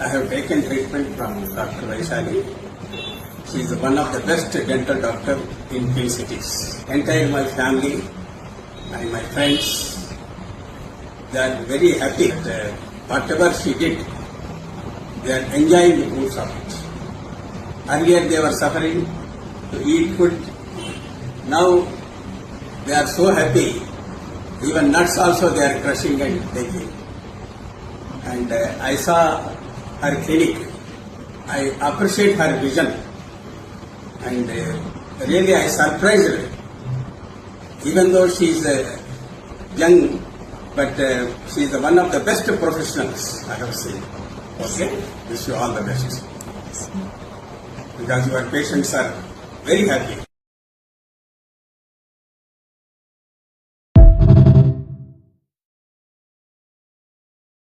I have taken treatment from Dr. Vaishali. She is one of the best dental doctor in Twin Cities. Entire my family and my friends, they are very happy that whatever she did, they are enjoying the fruits of it. Earlier they were suffering to eat food. Now they are so happy. Even nuts also they are crushing and taking. And I saw her clinic. I appreciate her vision. And really I surprised her. Even though she is young, but she is one of the best professionals I have seen. Okay? Wish you all the best. Because your patients are very happy.